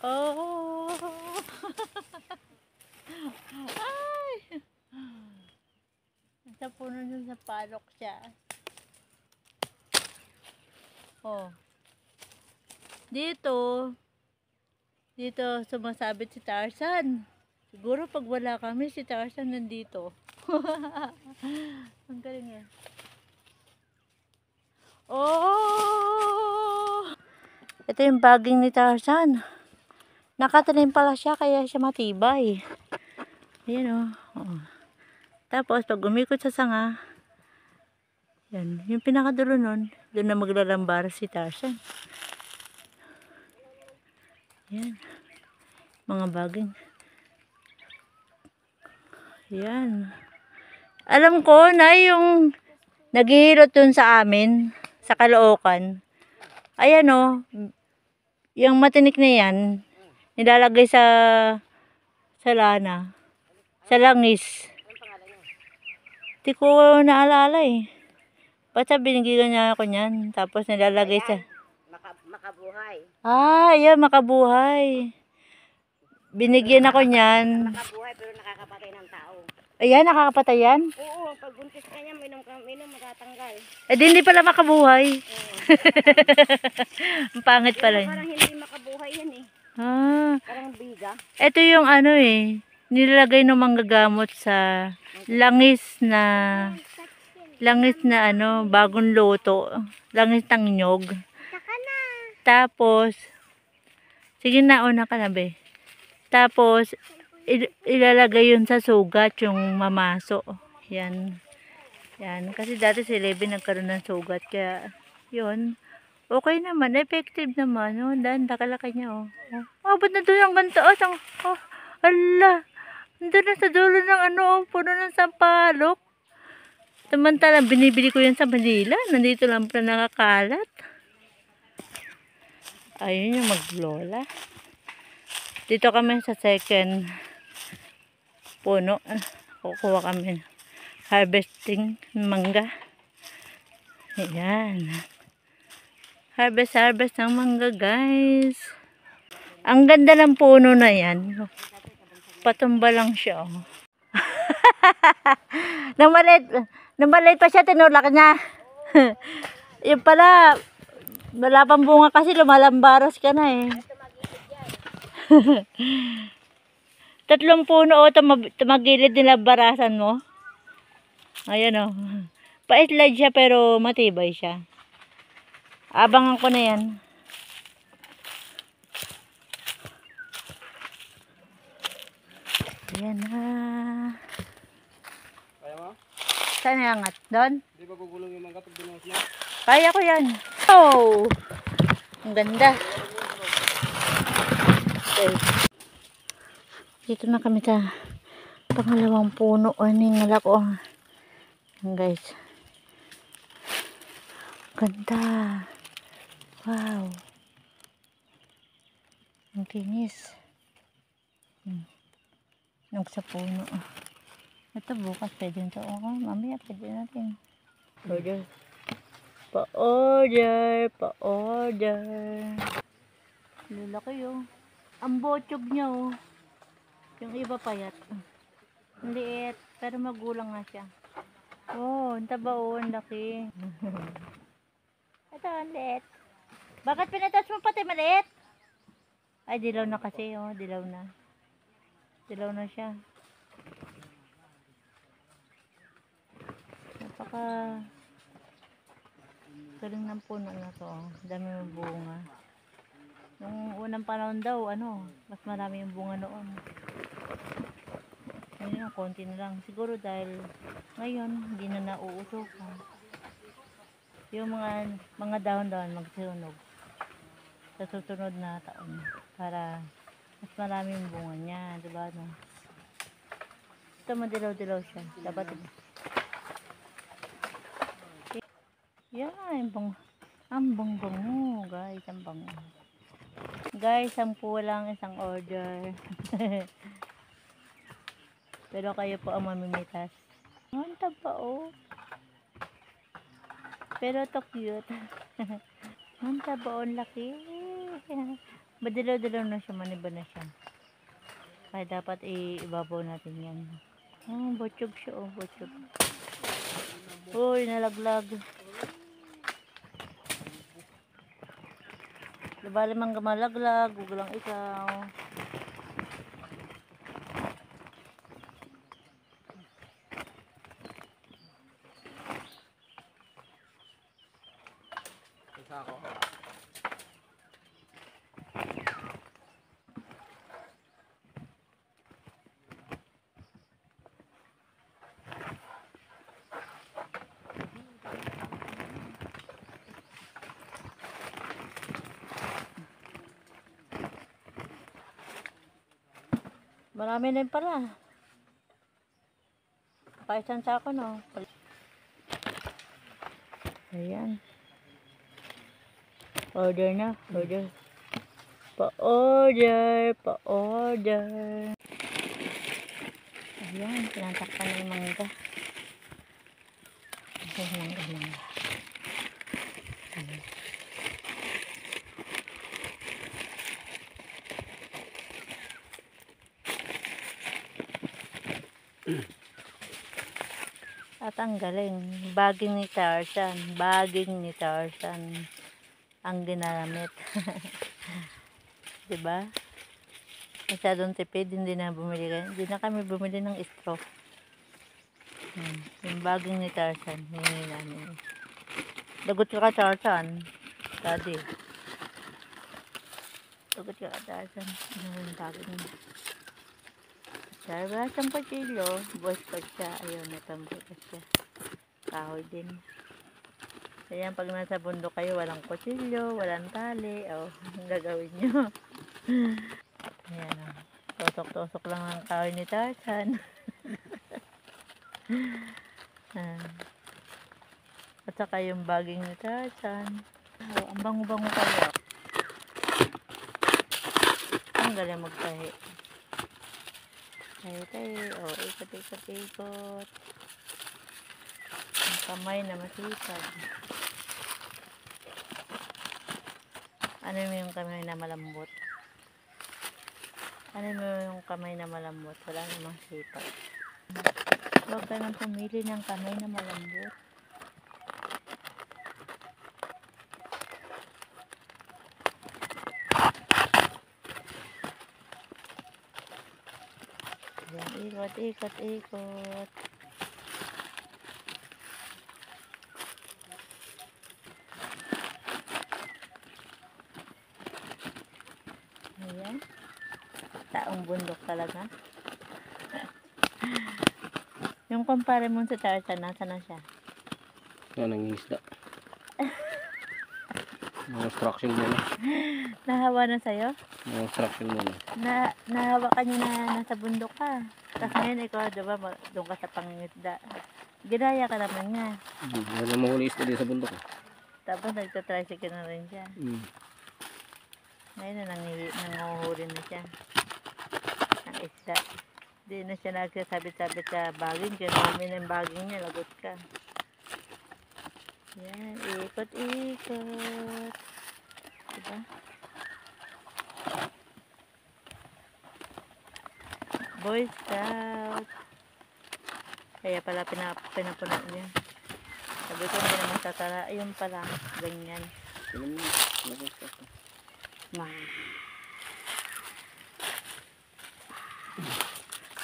Oh. Ay. Sa puno dun sa palok siya. Oh. Dito sumasabit si Tarzan. Siguro pag wala kami, si Tarzan nandito. Ang galing yan. Oh! Ito yung baging ni Tarzan. Nakatanim pala siya, kaya siya matibay. Ayan o. Oh. Tapos, pag umikot sa sanga, yan, yung pinakadulo nun, doon na maglalambar si Tarzan. Yan. Mga baging. Yan. Alam ko na yung naghihilot dun sa amin, sa Caloocan. Ayan o. Yung matinik na yan, nilalagay sa lana. Sa langis. Hindi ko naalala eh. Basta binigyan niya ako niyan. Tapos nilalagay sa... Makabuhay. Ah, ayan, makabuhay. Binigyan ako niyan. Makabuhay pero nakakapatay ng tao. Ayan, nakakapatay yan? Oo, pag buntis ka niya, minom matatanggal. Eh, di hindi pala makabuhay. Ang pangit pala yun. Parang hindi makabuhay yan eh. Ah, Parang biga. ito yung ano eh, nilalagay ng manggagamot sa langis na ano, bagong luto. Langis ng nyog. Saka na. Tapos, sige na, una ka na be. Tapos, ilalagay yun sa sugat, yung mamaso. Yan. Yan. Kasi dati si Levi nagkaroon ng sugat. Kaya, yun. Okay naman. Effective naman. Oh, dahil nakalaki niya. Oh, ba't na doon ang ganito? Oh, ala. Nandun na sa dulo ng ano, puno ng sampalok. Samantalang binibili ko yan sa Manila. Nandito lang pa nakakalat. Ayun yung maglola. Dito kami sa second puno. Kukuha kami harvesting mangga. Ayan. Harvest ng mangga, guys. Ang ganda ng puno na yan. Patumba lang siya. Oh. nang maliit pa siya, tinulak niya. Yung pala, wala pang bunga kasi lumalambaros ka na eh. 3 puno o tumagilid nila barasan mo. Ayan o. Pa-slide siya pero matibay siya. Abangan ko na yan. Ayan na. Kaya mo? Saan iangat? Doon? Hindi ba gugulong yung mangga pag binuhos mo? Kaya ko yan. Oh! Ang ganda. Okay. Dito na kami sa pangalawang puno. O, ningal ako. Ayan, guys. Ganda. Wow. Ang kinis. Yung sa puno. Ito bukas pwede ito. Okay, mamaya pwede natin. Order. Pa-order. Lalaki oh. Ang botyog niya oh. Yung iba payat. Ang liit. Pero magulang nga siya. Oh, ang taba oh. Ang laki. Ito, ang liit. Bakit pinatas mo pati maliit? Ay, dilaw na kasi oh. Dilaw na. Dilaw na siya. Napaka galing ng puno na to. Dami ng bunga. Nung unang panahon daw, mas marami yung bunga noon. Ngayon, konti na lang. Siguro dahil ngayon, hindi na nauusok. Yung mga dahon-dahon magsunog sa susunod na taon. Para mas marami yung bunga niya. Diba, no? Ito, madilaw-dilaw siya. Dapat yan, ang bango, guys, ang bango. Guys, 10 lang isang order. Pero kayo po ang mamimitas. Ang taba, oh. Pero to cute. Ang taba, ang laki. Madilaw-dilaw na siya, maniba na siya. Kaya dapat ibabaw natin yan. Oh, butchog siya, oh, butchog. Uy, nalaglag. Labali mang malaglag, huwag lang ikaw. Isa ako. Marami na yun pala. Paisang sako, no? Ayan. Order na. Order. Pa-order. Pa-order. Ayan. Pinatakpan na yung mangga. Ayan, mangga. Ayan. At ang galing, baging ni Tarzan, ang ginamit. 'Di ba? Masyadong tipid, hindi na kami bumili ng straw. Yung baging ni Tarzan, hindi namin. Lagot ka Tarzan, daddy. Lagot ka Tarzan, yung baging. Sabi ba, isang kutsilyo, boss pa siya, ayun, natambo pa siya. Kahoy din. Kaya pag nasa bundok kayo, walang kutsilyo, walang tali, ang gagawin nyo. Ayan, tusok-tusok lang ang kahoy ni Tarzan. At saka yung baging ni Tarzan. Ang bango-bango kayo. Ang galing magtahi. Tayo. Ikot. Ang kamay na masipag. Ano mo yung kamay na malambot? Wala namang sipag. Huwag ka nang pumili ng kamay na malambot. Yan, ikot. Ayan. Taong bundok talaga. Yung kumpare mo sa Tarzan, nasa na siya? Yan ang isda. Mga instruction muna. Nahawa na sa'yo? Mga instruction muna. Nahawa ka niya na nasa bundok ka. Tapos ngayon ikaw, diba, doon ka sa pangingisda. Ginaya ka naman nga. Wala mahuli isda din sa bundok. Tapos nagtatricycle na rin siya. Ngayon na nanguhuli na siya. Ang isda. Hindi na siya nagsasabit-sabit sa baging. Kaya namin ang baging niya, lagot ka. Yan, ikot. Diba? Boy Scout. Kaya pala pinapunan niya. Sabi ko hindi naman tatara. Ayun pala, ganyan.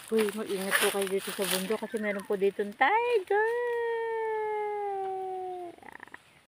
Uy, mag-ingat po kayo dito sa bundok kasi meron po ditong tiger.